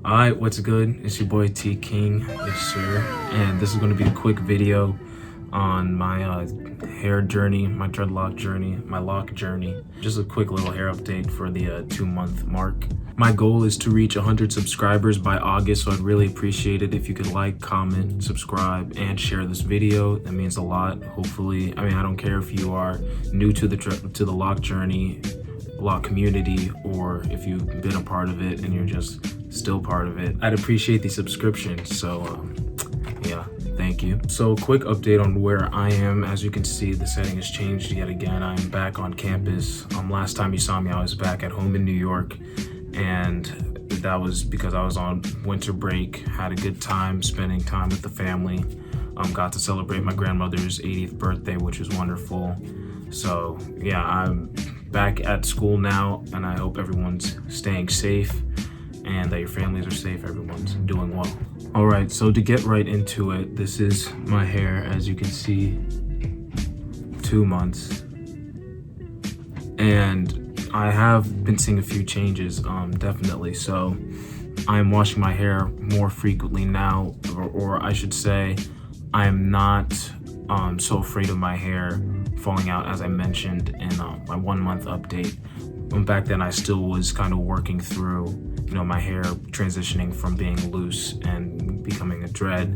Alright, what's good? It's your boy T King, yes sir. And this is going to be a quick video on my hair journey, my dreadlock journey, my lock journey. Just a quick little hair update for the 2-month mark. My goal is to reach 100 subscribers by August, so I'd really appreciate it if you could like, comment, subscribe, and share this video. That means a lot. Hopefully, I don't care if you are new to the lock journey, lock community, or if you've been a part of it and you're just still part of it. I'd appreciate the subscription, so yeah, thank you. So quick update on where I am. As you can see, the setting has changed yet again. I'm back on campus. Last time you saw me, I was back at home in New York, and that was because I was on winter break, had a good time spending time with the family. Got to celebrate my grandmother's 80th birthday, which was wonderful. So yeah, I'm back at school now, and I hope everyone's staying safe and that your families are safe, everyone's doing well. All right, so to get right into it, this is my hair. As you can see, 2 months. And I have been seeing a few changes, definitely. So I'm washing my hair more frequently now, or I should say, I'm not so afraid of my hair falling out, as I mentioned in my 1 month update. Back then, I still was kind of working through, my hair transitioning from being loose and becoming a dread.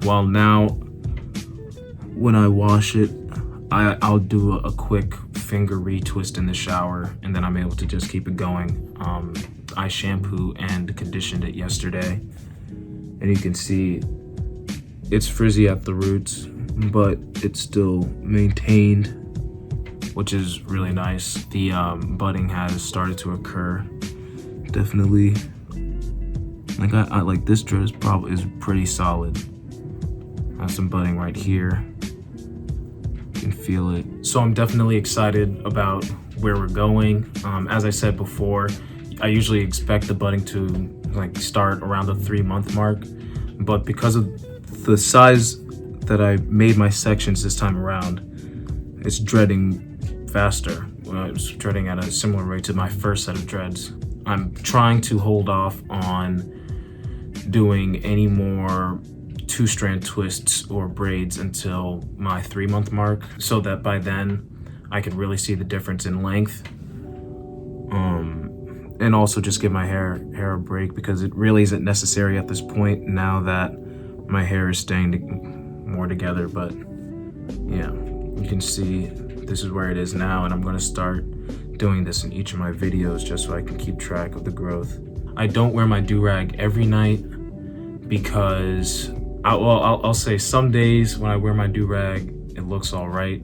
While now, when I wash it, I'll do a quick finger retwist in the shower, and then I'm able to just keep it going. I shampoo and conditioned it yesterday, and you can see it's frizzy at the roots, but it's still maintained, which is really nice. The budding has started to occur. Definitely, I like this dread is pretty solid. I have some budding right here. You can feel it. So I'm definitely excited about where we're going. As I said before, I usually expect the budding to start around the 3-month mark, but because of the size that I made my sections this time around, it's dreading faster. I was dreading at a similar rate to my first set of dreads. I'm trying to hold off on doing any more 2-strand twists or braids until my 3-month mark, so that by then I could really see the difference in length. And also just give my hair a break, because it really isn't necessary at this point now that my hair is staying more together. But yeah, you can see this is where it is now, and I'm going to start doing this in each of my videos just so I can keep track of the growth. I don't wear my do-rag every night because I'll say some days when I wear my do-rag, it looks all right,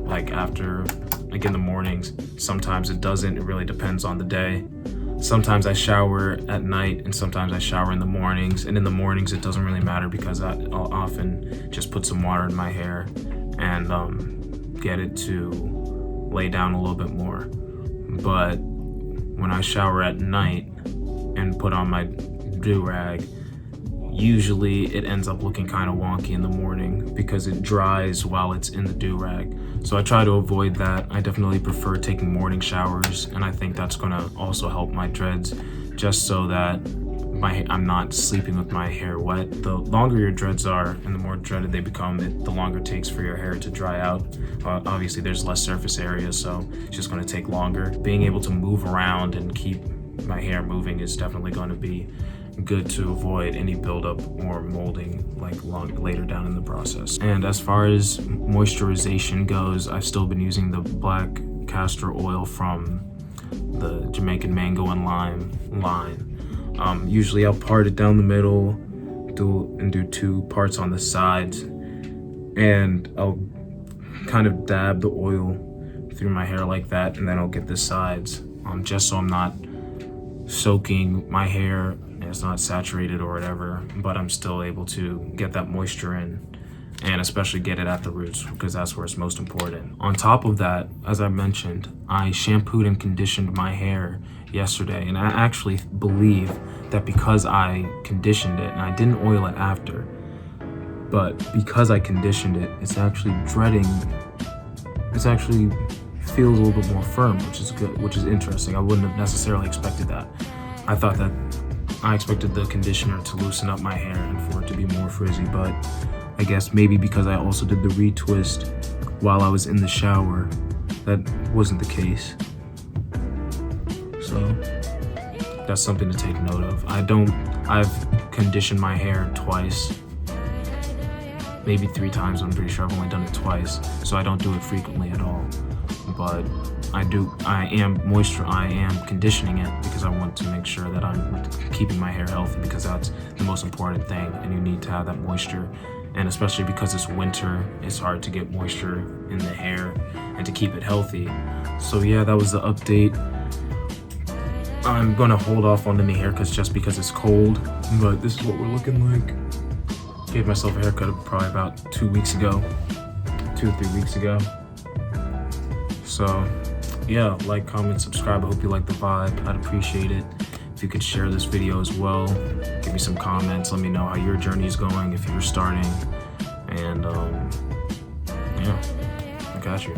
after in the mornings. Sometimes it doesn't. It really depends on the day. Sometimes I shower at night, and sometimes I shower in the mornings. And in the mornings, it doesn't really matter, because I'll often just put some water in my hair and get it to lay down a little bit more. But when I shower at night and put on my do-rag, usually it ends up looking kind of wonky in the morning because it dries while it's in the do-rag. So I try to avoid that. I definitely prefer taking morning showers, and I think that's gonna also help my dreads, just so that I'm not sleeping with my hair wet. The longer your dreads are and the more dreaded they become, the longer it takes for your hair to dry out. Obviously there's less surface area, so it's just gonna take longer. Being able to move around and keep my hair moving is definitely gonna be good to avoid any buildup or molding later down in the process. And as far as moisturization goes, I've still been using the black castor oil from the Jamaican mango and lime line. Usually I'll part it down the middle, do 2 parts on the sides, and I'll kind of dab the oil through my hair like that, and then I'll get the sides, just so I'm not soaking my hair and it's not saturated or whatever, but I'm still able to get that moisture in, and especially get it at the roots, because that's where it's most important. On top of that, as I mentioned, I shampooed and conditioned my hair yesterday, and I actually believe that because I conditioned it, and I didn't oil it after, but because I conditioned it, it's actually feels a little bit more firm, which is good, which is interesting. I wouldn't have necessarily expected that. I thought that I expected the conditioner to loosen up my hair and for it to be more frizzy, but I guess maybe because I also did the retwist while I was in the shower, that wasn't the case. So that's something to take note of. I've conditioned my hair twice, maybe 3 times. I'm pretty sure I've only done it twice, so I don't do it frequently at all. But I am conditioning it because I want to make sure that I'm keeping my hair healthy, because that's the most important thing, and you need to have that moisture. And especially because it's winter, it's hard to get moisture in the hair and to keep it healthy. So yeah, that was the update. I'm gonna hold off on any haircuts just because it's cold, but this is what we're looking like. Gave myself a haircut probably about 2 weeks ago, 2 or 3 weeks ago. So yeah, like, comment, subscribe. I hope you like the vibe. I'd appreciate it if you could share this video as well. Give me some comments. Let me know how your journey is going if you're starting. And yeah, I got you.